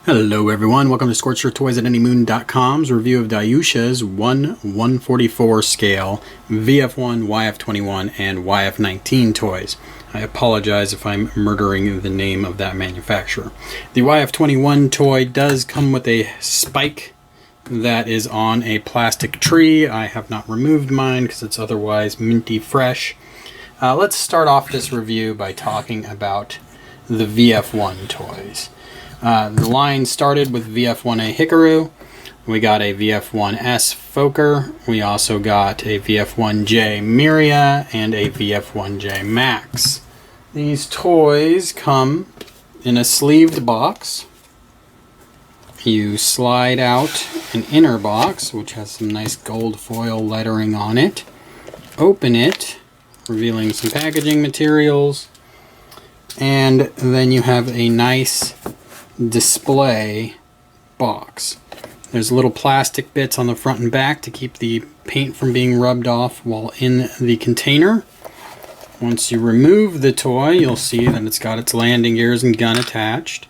Hello everyone, welcome to Scorched Earth Toys at anymoon.com's review of Doyusha's 1/144 scale VF1, YF21, and YF19 toys. I apologize if I'm murdering the name of that manufacturer. The YF21 toy does come with a spike that is on a plastic tree. I have not removed mine because it's otherwise minty fresh. Let's start off this review by talking about the VF1 toys. The line started with VF1A Hikaru. We got a VF1S Fokker. We also got a VF1J Miria and a VF1J Max. These toys come in a sleeved box. You slide out an inner box, which has some nice gold foil lettering on it. Open it, revealing some packaging materials. And then you have a nice display box. There's little plastic bits on the front and back to keep the paint from being rubbed off while in the container. Once you remove the toy, you'll see that it's got its landing gears and gun attached.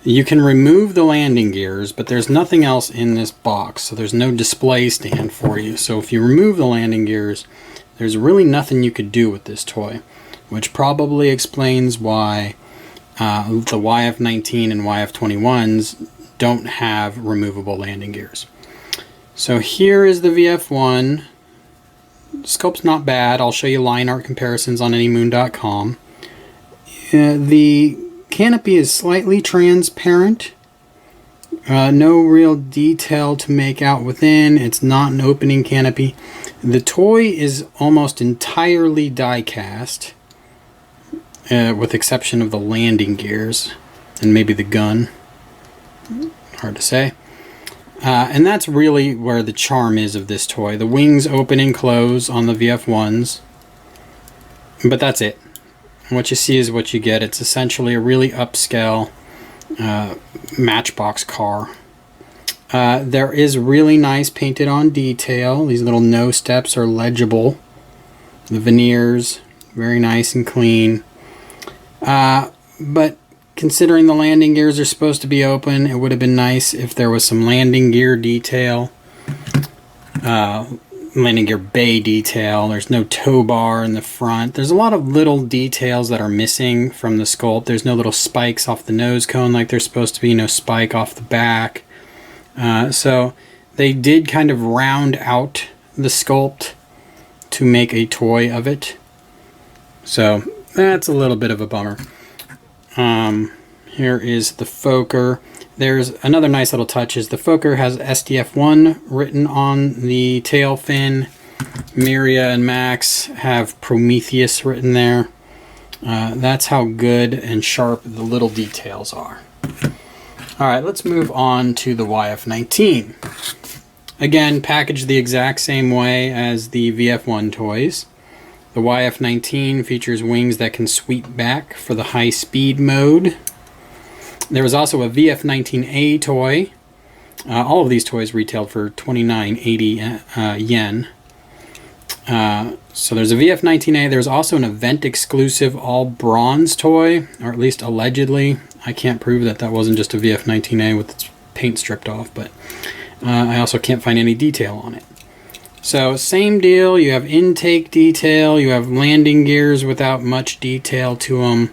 You can remove the landing gears, but there's nothing else in this box, so there's no display stand for you. So if you remove the landing gears, there's really nothing you could do with this toy, which probably explains why the YF19 and YF21s don't have removable landing gears. So here is the VF1. Scope's not bad. I'll show you line art comparisons on anymoon.com. The canopy is slightly transparent. No real detail to make out within. It's not an opening canopy. The toy is almost entirely die cast. With exception of the landing gears and maybe the gun. Hard to say. And that's really where the charm is of this toy. The wings open and close on the VF1s, but that's it. What you see is what you get. It's essentially a really upscale Matchbox car. There is really nice painted on detail. These little no steps are legible. The veneers, very nice and clean. But considering the landing gears are supposed to be open, it would have been nice if there was some landing gear detail, landing gear bay detail. There's no tow bar in the front. There's a lot of little details that are missing from the sculpt. There's no little spikes off the nose cone like there's supposed to be, no spike off the back. So they did kind of round out the sculpt to make a toy of it. So that's a little bit of a bummer. Here is the Fokker. There's another nice little touch is the Fokker has SDF1 written on the tail fin. Miria and Max have Prometheus written there. That's how good and sharp the little details are. Alright, let's move on to the YF19. Again, packaged the exact same way as the VF1 toys. The YF19 features wings that can sweep back for the high speed mode. There was also a VF19A toy. All of these toys retailed for 29.80 yen. So there's a VF19A. There's also an event exclusive all bronze toy, or at least allegedly. I can't prove that that wasn't just a VF19A with its paint stripped off, but I also can't find any detail on it. So same deal, you have intake detail, you have landing gears without much detail to them.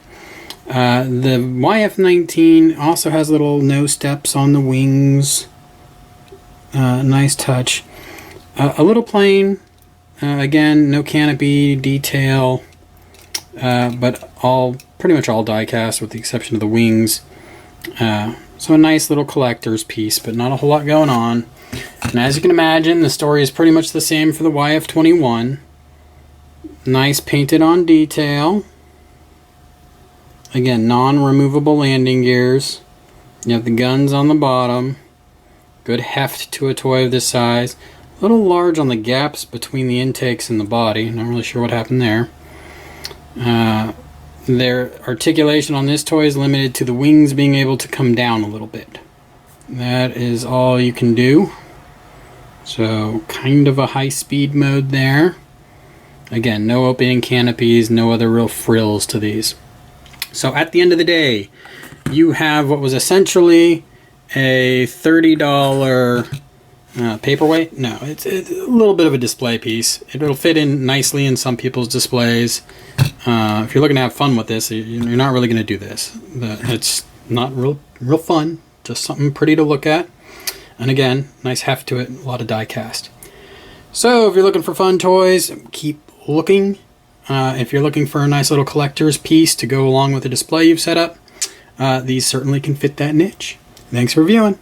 The YF19 also has little no steps on the wings. Nice touch. A little plain, again, no canopy detail, but pretty much all die cast with the exception of the wings. So a nice little collector's piece, but not a whole lot going on. And as you can imagine, the story is pretty much the same for the YF21. Nice painted on detail. Again, non-removable landing gears. You have the guns on the bottom. Good heft to a toy of this size. A little large on the gaps between the intakes and the body. Not really sure what happened there. Their articulation on this toy is limited to the wings being able to come down a little bit. That is all you can do. So kind of a high speed mode there. Again, no opening canopies, no other real frills to these. So at the end of the day, you have what was essentially a $30 paperweight. No, it's a little bit of a display piece. It'll fit in nicely in some people's displays. If you're looking to have fun with this, you're not really going to do this. It's not real fun, just something pretty to look at. And again, nice heft to it, a lot of die cast. So if you're looking for fun toys, keep looking. If you're looking for a nice little collector's piece to go along with the display you've set up, these certainly can fit that niche. Thanks for viewing.